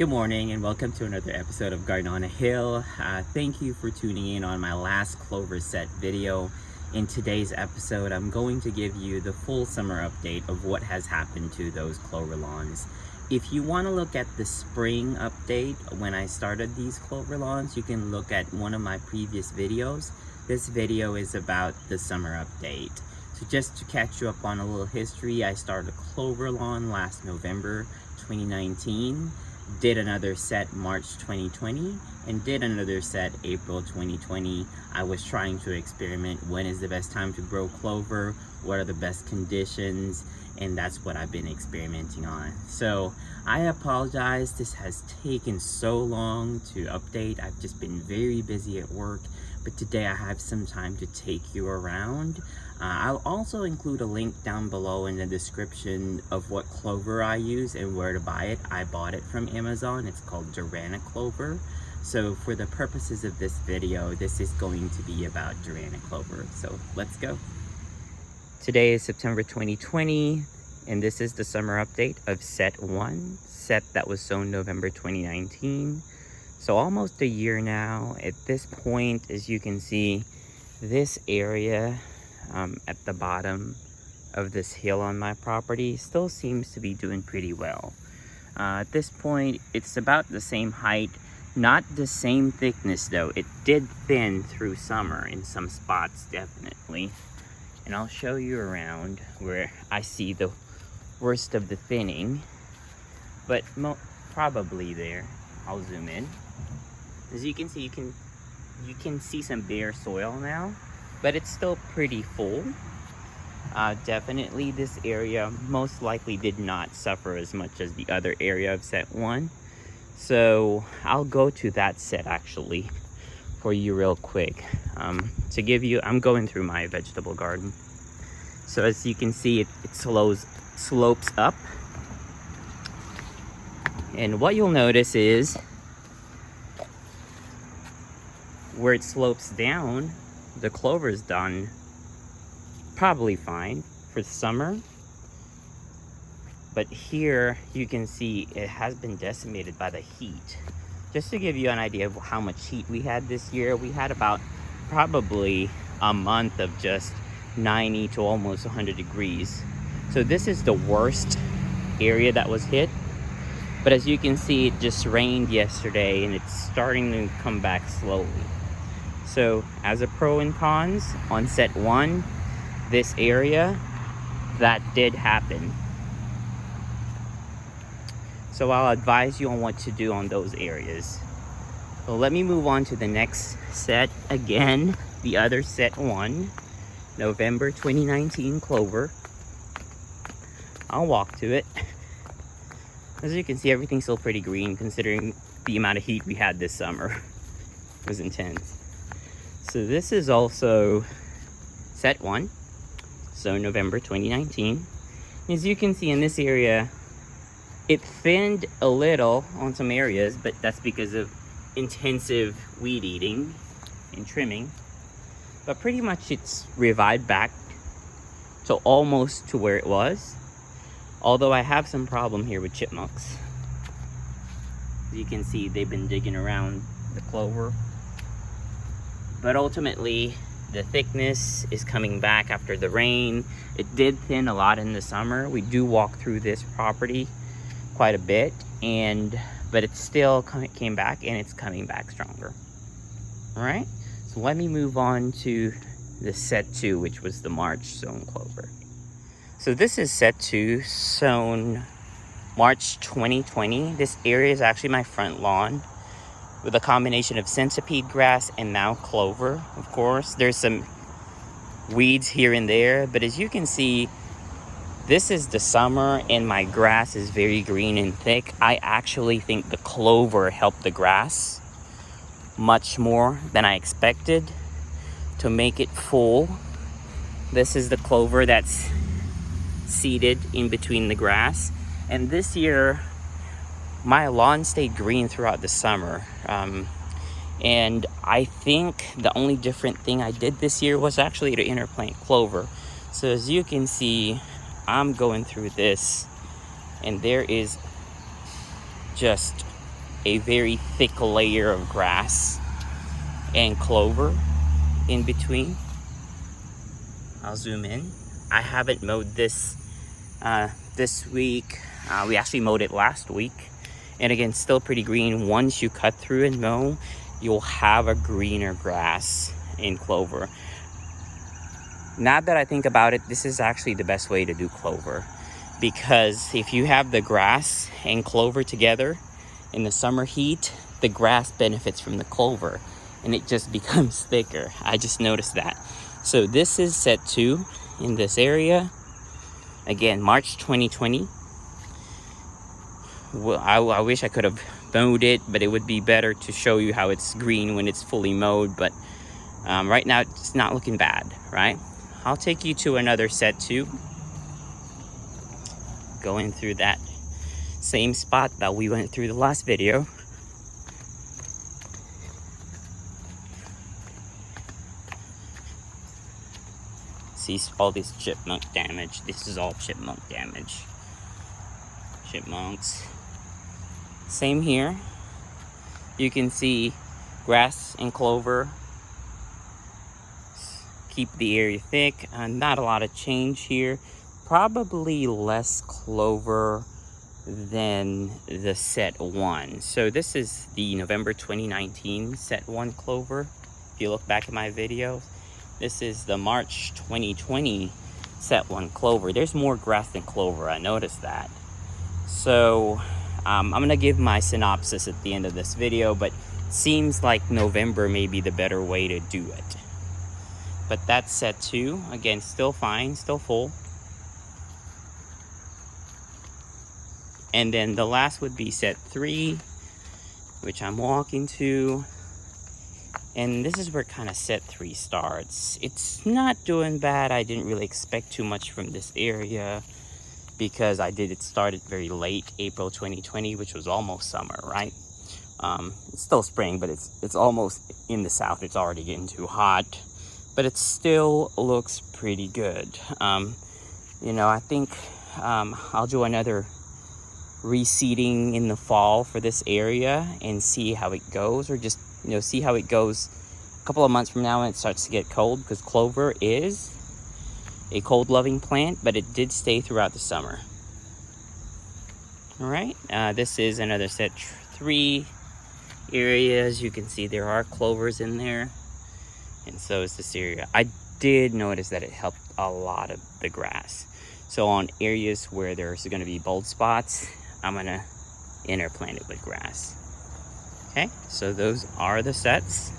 Good morning and welcome to another episode of Garden on a Hill. Thank you for tuning in on my last clover set video. In today's episode, I'm going to give you the full summer update of what has happened to those clover lawns. If you want to look at the spring update when I started these clover lawns, you can look at one of my previous videos. This video is about the summer update. So just to catch you up on a little history, I started a clover lawn last November 2019. Did another set March 2020 and did another set April 2020. I was trying to experiment when is the best time to grow clover, what are the best conditions, and that's what I've been experimenting on. So I apologize, this has taken so long to update. I've just been very busy at work, but today I have some time to take you around. I'll also include a link down below in the description of what clover I use and where to buy it. I bought it from Amazon. It's called Durana Clover. So for the purposes of this video, this is going to be about Durana Clover. So let's go. Today is September 2020, and this is the summer update of set 1, set that was sown November 2019. So almost a year now. At this point, as you can see, this area at the bottom of this hill on my property still seems to be doing pretty well. At this point, it's about the same height, not the same thickness though. It did thin through summer in some spots, definitely. And I'll show you around where I see the worst of the thinning, but probably there. I'll zoom in. As you can see, you can see some bare soil now, but it's still pretty full. Definitely this area most likely did not suffer as much as the other area of set 1. So I'll go to that set actually for you real quick. To give you, I'm going through my vegetable garden. So as you can see, it slopes up. And what you'll notice is where it slopes down, the clover's done probably fine for summer, but here you can see it has been decimated by the heat. Just to give you an idea of how much heat we had this year, we had about probably a month of just 90 to almost 100 degrees. So this is the worst area that was hit, but as you can see, it just rained yesterday and it's starting to come back slowly. So as a pro and cons, on set 1, this area, that did happen. So I'll advise you on what to do on those areas. So let me move on to the next set. Again, the other set 1, November 2019 clover. I'll walk to it. As you can see, everything's still pretty green considering the amount of heat we had this summer. It was intense. So this is also set 1, so November 2019. As you can see in this area, it thinned a little on some areas, but that's because of intensive weed eating and trimming. But pretty much it's revived back to almost to where it was. Although I have some problem here with chipmunks. As you can see, they've been digging around the clover. But ultimately, the thickness is coming back after the rain. It did thin a lot in the summer. We do walk through this property quite a bit, but it still came back and it's coming back stronger. All right, so let me move on to the set 2, which was the March sown clover. So this is set 2, sown March 2020. This area is actually my front lawn, with a combination of centipede grass and now clover. Of course, there's some weeds here and there, but as you can see, this is the summer and my grass is very green and thick. I actually think the clover helped the grass much more than I expected to make it full. This is the clover that's seeded in between the grass. And this year, my lawn stayed green throughout the summer. And I think the only different thing I did this year was actually to interplant clover. So as you can see, I'm going through this and there is just a very thick layer of grass and clover in between. I'll zoom in. I haven't mowed this this week. We actually mowed it last week, and again, still pretty green. Once you cut through and mow, you'll have a greener grass in clover. Now that I think about it, this is actually the best way to do clover, because if you have the grass and clover together in the summer heat, the grass benefits from the clover and it just becomes thicker. I just noticed that. So this is set 2 in this area. Again, March 2020. Well, I wish I could have mowed it, but it would be better to show you how it's green when it's fully mowed. But right now it's not looking bad, right? I'll take you to another set 2. Going through that same spot that we went through the last video. See all this chipmunk damage. This is all chipmunk damage. Chipmunks. Same here. You can see grass and clover keep the area thick. Not a lot of change here. Probably less clover than the set 1. So this is the November 2019 set 1 clover. If you look back at my video, this is the March 2020 set 1 clover. There's more grass than clover, I noticed that. So I'm gonna give my synopsis at the end of this video, but seems like November may be the better way to do it. But that's set 2. Again, still fine, still full. And then the last would be set 3, which I'm walking to. And this is where kind of set 3 starts. It's not doing bad. I didn't really expect too much from this area because it started very late, April 2020, which was almost summer, right? It's still spring, but it's almost in the south. It's already getting too hot, but it still looks pretty good. You know, I think I'll do another reseeding in the fall for this area and see how it goes, or just, you know, see how it goes a couple of months from now when it starts to get cold, because clover is a cold loving plant, but it did stay throughout the summer. All right, this is another set 3 area. As you can see, there are clovers in there, and so is this area. I did notice that it helped a lot of the grass. So on areas where there's going to be bald spots, I'm going to interplant it with grass. Okay, so those are the sets.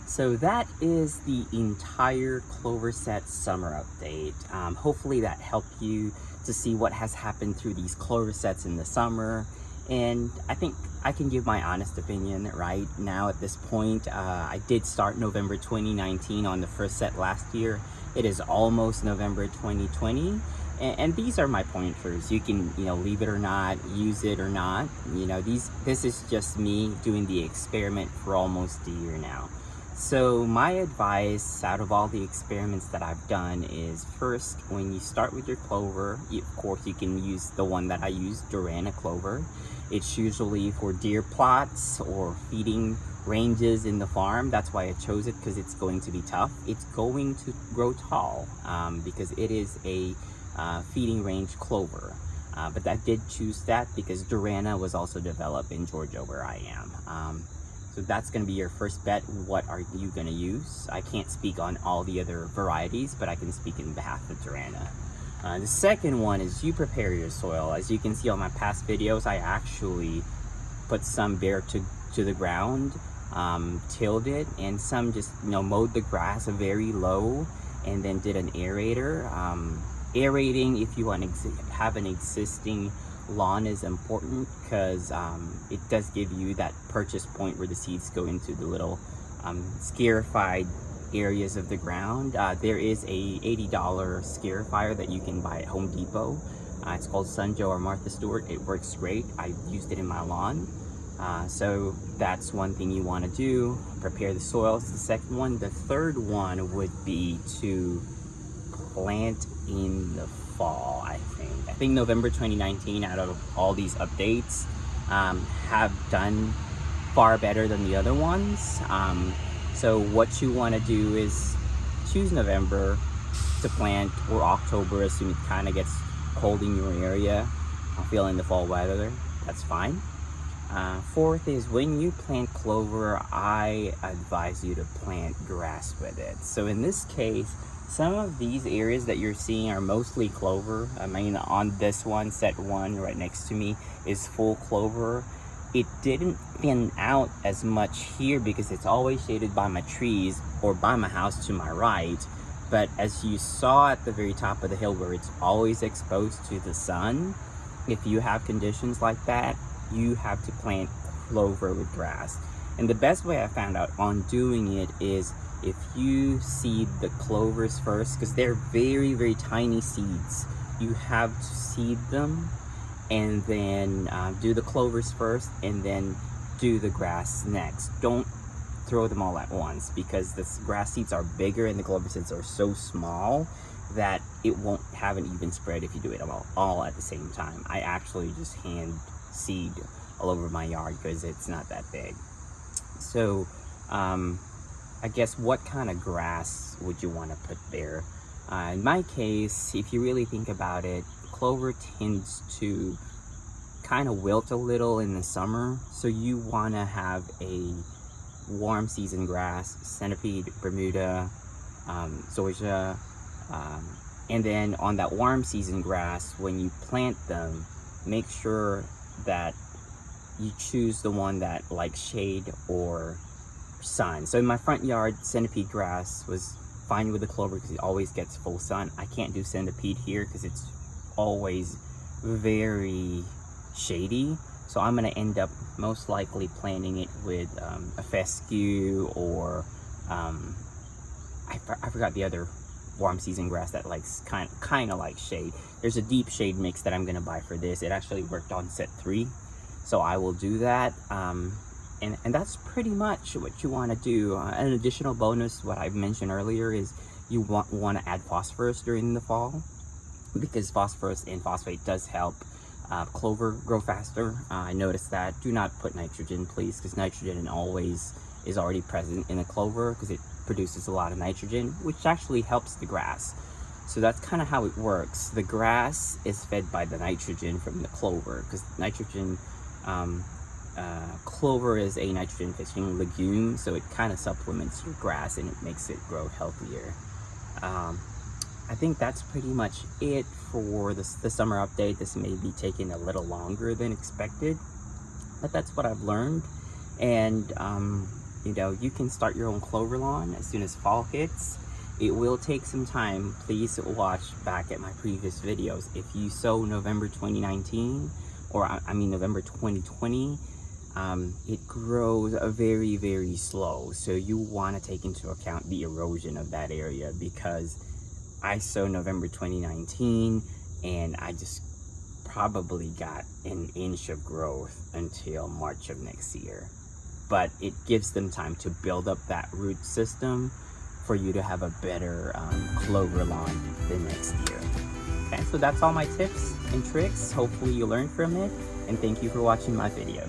So that is the entire clover set summer update. Hopefully that helped you to see what has happened through these clover sets in the summer. And I think I can give my honest opinion right now at this point. I did start November 2019 on the first set last year. It is almost November 2020. And these are my pointers. You can, you know, leave it or not, use it or not. You know, this is just me doing the experiment for almost a year now. So my advice out of all the experiments that I've done is, first, when you start with your clover, of course you can use the one that I use, Durana Clover. It's usually for deer plots or feeding ranges in the farm. That's why I chose it, because it's going to be tough. It's going to grow tall because it is a feeding range clover. But I did choose that because Durana was also developed in Georgia, where I am. So that's going to be your first bet. What are you going to use? I can't speak on all the other varieties, but I can speak in behalf of Durana. The second one is you prepare your soil. As you can see on my past videos, I actually put some bare to the ground, tilled it, and some just, you know, mowed the grass very low, and then did an aerator. Aerating, if you want to have an existing lawn, is important because it does give you that purchase point where the seeds go into the little scarified areas of the ground. There is a $80 scarifier that you can buy at Home Depot. It's called Sunjoe or Martha Stewart. It works great. I used it in my lawn. So that's one thing you want to do. Prepare the soil. It's the second one. The third one would be to plant in the fall. I think November 2019, out of all these updates, have done far better than the other ones. So what you want to do is choose November to plant, or October as soon as it kind of gets cold in your area. Feeling the fall weather, that's fine. Fourth is, when you plant clover, I advise you to plant grass with it. So in this case, some of these areas that you're seeing are mostly clover. I mean, on this one, set one right next to me is full clover. It didn't thin out as much here because it's always shaded by my trees or by my house to my right. But as you saw at the very top of the hill where it's always exposed to the sun, if you have conditions like that, you have to plant clover with grass. And the best way I found out on doing it is, if you seed the clovers first, because they're very, very tiny seeds, you have to seed them and then do the clovers first and then do the grass next. Don't throw them all at once, because the grass seeds are bigger and the clover seeds are so small that it won't have an even spread if you do it all at the same time. I actually just hand seed all over my yard because it's not that big. So I guess, what kind of grass would you want to put there? In my case, if you really think about it, clover tends to kind of wilt a little in the summer, so you want to have a warm season grass: centipede, Bermuda, zoysia. And then on that warm season grass, when you plant them, make sure that you choose the one that likes shade or sun. So in my front yard, centipede grass was fine with the clover because it always gets full sun. I can't do centipede here because it's always very shady. So I'm going to end up most likely planting it with a fescue, or I forgot the other warm season grass that likes kind of like shade. There's a deep shade mix that I'm going to buy for this. It actually worked on set 3, so I will do that. And that's pretty much what you want to do. An additional bonus, what I mentioned earlier, is you want to add phosphorus during the fall, because phosphorus and phosphate does help clover grow faster. I noticed that. Do not put nitrogen, please, because nitrogen always is already present in a clover because it produces a lot of nitrogen, which actually helps the grass. So that's kind of how it works. The grass is fed by the nitrogen from the clover, because nitrogen, clover is a nitrogen fixing legume, so it kind of supplements your grass and it makes it grow healthier. I think that's pretty much it for the summer update. This may be taking a little longer than expected, but that's what I've learned. And you know, you can start your own clover lawn as soon as fall hits. It will take some time. Please watch back at my previous videos. If you sow November 2019, or I mean November 2020, it grows very, very slow. So you want to take into account the erosion of that area, because I sowed November 2019 and I just probably got an inch of growth until March of next year. But it gives them time to build up that root system for you to have a better clover lawn the next year. Okay, so that's all my tips and tricks. Hopefully you learned from it, and thank you for watching my video.